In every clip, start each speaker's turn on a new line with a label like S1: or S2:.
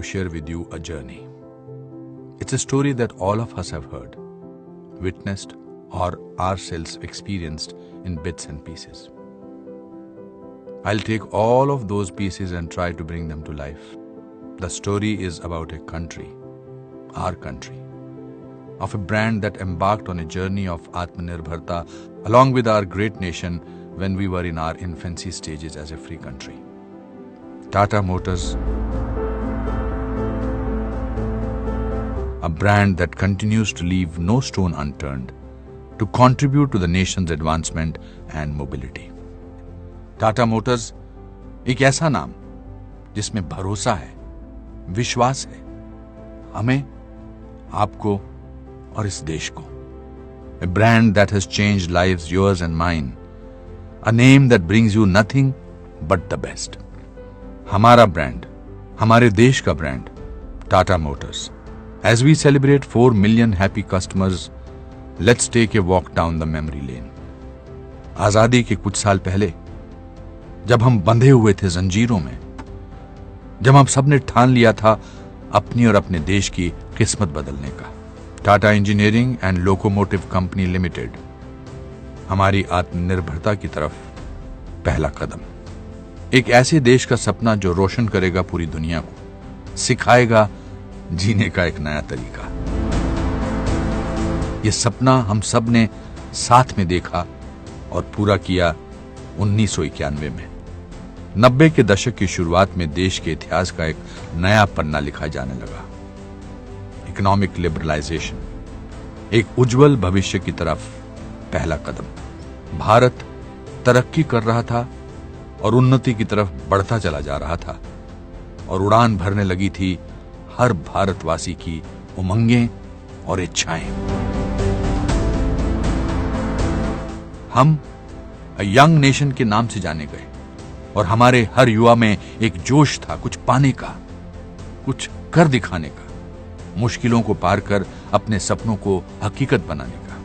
S1: to share with you a journey. It's a story that all of us have heard, witnessed, or ourselves experienced in bits and pieces. I'll take all of those pieces and try to bring them to life. The story is about a country, our country, of a brand that embarked on a journey of Atmanirbharta along with our great nation when we were in our infancy stages as a free country. Tata Motors, a brand that continues to leave no stone unturned to contribute to the nation's advancement and mobility. Tata Motors एक ऐसा नाम जिसमें भरोसा है, विश्वास है, हमें, आपको और इस देश को. A brand that has changed lives, yours and mine. A name that brings you nothing but the best. हमारा ब्रांड, हमारे देश का brand, Tata Motors. As we celebrate 4 million happy customers, let's take a walk down the memory lane. आजादी के कुछ साल पहले, जब हम बंधे हुए थे जंजीरों में, जब हम सबने ठान लिया था अपनी और अपने देश की किस्मत बदलने का, Tata engineering and locomotive company limited हमारी आत्मनिर्भरता की तरफ पहला कदम. एक ऐसे देश का सपना जो रोशन करेगा पूरी दुनिया को, सिखाएगा जीने का एक नया तरीका. यह सपना हम सब ने साथ में देखा और पूरा किया 1991 में. 90 के दशक की शुरुआत में देश के इतिहास का एक नया पन्ना लिखा जाने लगा. इकोनॉमिक लिबरलाइजेशन, एक उज्जवल भविष्य की तरफ पहला कदम. भारत तरक्की कर रहा था और उन्नति की तरफ बढ़ता चला जा रहा था और उड़ान भरने लगी थी हर भारतवासी की उमंगें और इच्छाएं. हम यंग नेशन के नाम से जाने गए और हमारे हर युवा में एक जोश था कुछ पाने का, कुछ कर दिखाने का, मुश्किलों को पार कर अपने सपनों को हकीकत बनाने का.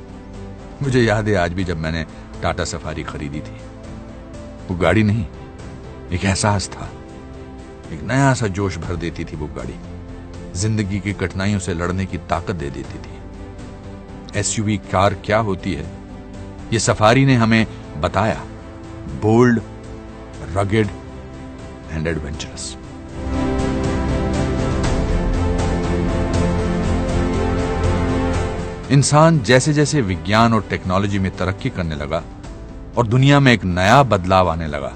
S1: मुझे याद है आज भी जब मैंने टाटा सफारी खरीदी थी, वो गाड़ी नहीं, एक एहसास था. एक नया सा जोश भर देती थी वो गाड़ी, जिंदगी की कठिनाइयों से लड़ने की ताकत दे देती थी. एसयूवी कार क्या होती है, ये सफारी ने हमें बताया. Bold, rugged and adventurous. इंसान जैसे जैसे विज्ञान और टेक्नोलॉजी में तरक्की करने लगा और दुनिया में एक नया बदलाव आने लगा,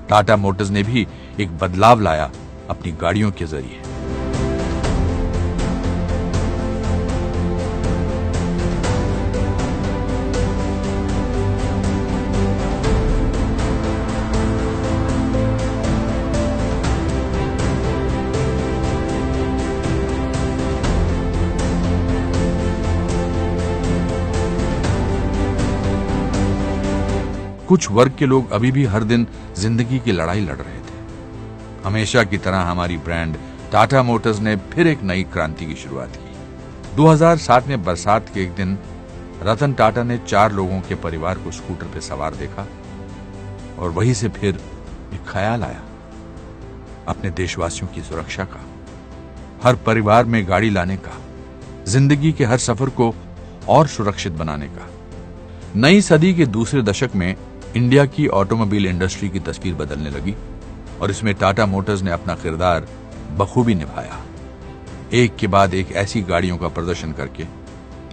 S1: टाटा मोटर्स ने भी एक बदलाव लाया अपनी गाड़ियों के जरिए. कुछ वर्ग के लोग अभी भी हर दिन जिंदगी की लड़ाई लड़ रहे थे. हमेशा की तरह हमारी ब्रांड टाटा मोटर्स ने फिर एक नई क्रांति की शुरुआत की. 2007 में बरसात के एक दिन रतन टाटा ने 4 लोगों के परिवार को स्कूटर पर सवार देखा और वहीं से फिर एक ख्याल आया अपने देशवासियों की सुरक्षा का, हर परिवार में गाड़ी लाने का, जिंदगी के हर सफर को और सुरक्षित बनाने का. नई सदी के दूसरे दशक में इंडिया की ऑटोमोबाइल इंडस्ट्री की तस्वीर बदलने लगी और इसमें टाटा मोटर्स ने अपना किरदार बखूबी निभाया. एक के बाद एक ऐसी गाड़ियों का प्रदर्शन करके,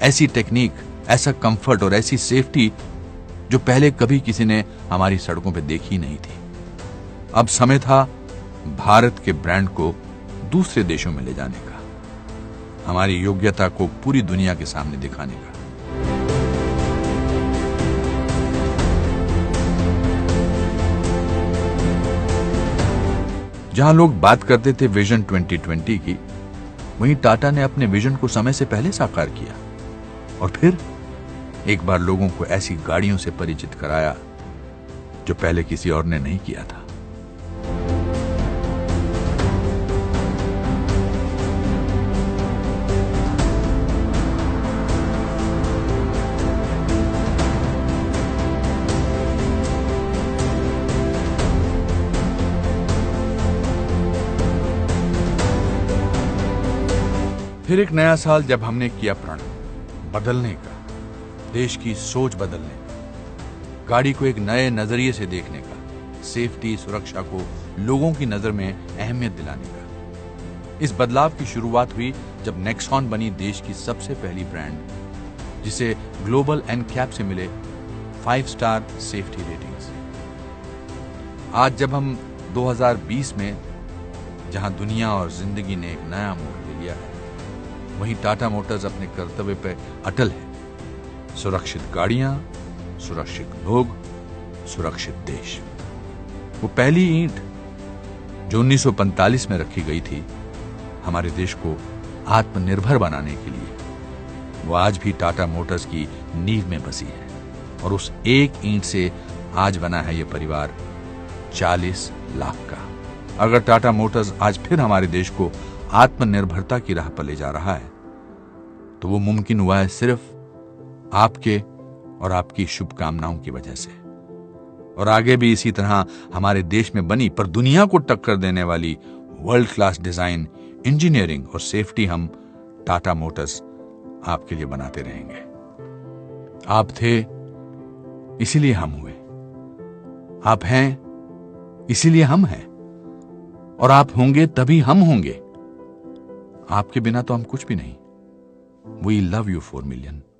S1: ऐसी टेक्निक, ऐसा कंफर्ट और ऐसी सेफ्टी जो पहले कभी किसी ने हमारी सड़कों पर देखी नहीं थी. अब समय था भारत के ब्रांड को दूसरे देशों में ले जाने का, हमारी योग्यता को पूरी दुनिया के सामने दिखाने का. जहां लोग बात करते थे विजन 2020 की, वहीं टाटा ने अपने विजन को समय से पहले साकार किया और फिर एक बार लोगों को ऐसी गाड़ियों से परिचित कराया जो पहले किसी और ने नहीं किया था. फिर एक नया साल जब हमने किया प्रण बदलने का, देश की सोच बदलने का, गाड़ी को एक नए नजरिए से देखने का, सेफ्टी सुरक्षा को लोगों की नजर में अहमियत दिलाने का। इस बदलाव की शुरुआत हुई जब नेक्सॉन बनी देश की सबसे पहली ब्रांड, जिसे ग्लोबल एनकैप से मिले 5 स्टार सेफ्टी रेटिंग्स। आज जब हम 2020 में, जहां दुनिया और जिंदगी ने एक नया मोड़ ले लिया है, वहीं टाटा मोटर्स अपने कर्तव्य पे अटल है। सुरक्षित गाड़ियां, सुरक्षित लोग, सुरक्षित देश। वो पहली ईंट जो 1945 में रखी गई थी हमारे देश को आत्मनिर्भर बनाने के लिए, वो आज भी टाटा मोटर्स की नींव में बसी है। और उस एक ईंट से आज बना है ये परिवार 40 लाख का। अगर टाटा मोटर्स आज फिर हमारे देश को आत्मनिर्भरता की राह पर ले जा रहा है, तो वो मुमकिन हुआ है सिर्फ आपके और आपकी शुभकामनाओं की वजह से। और आगे भी इसी तरह हमारे देश में बनी पर दुनिया को टक्कर देने वाली वर्ल्ड क्लास डिजाइन, इंजीनियरिंग और सेफ्टी हम टाटा मोटर्स आपके लिए बनाते रहेंगे। आप थे इसीलिए हम हुए, आप हैं इसीलिए हम हैं, और आप होंगे तभी हम होंगे। आपके बिना तो हम कुछ भी नहीं। We love you 4 million.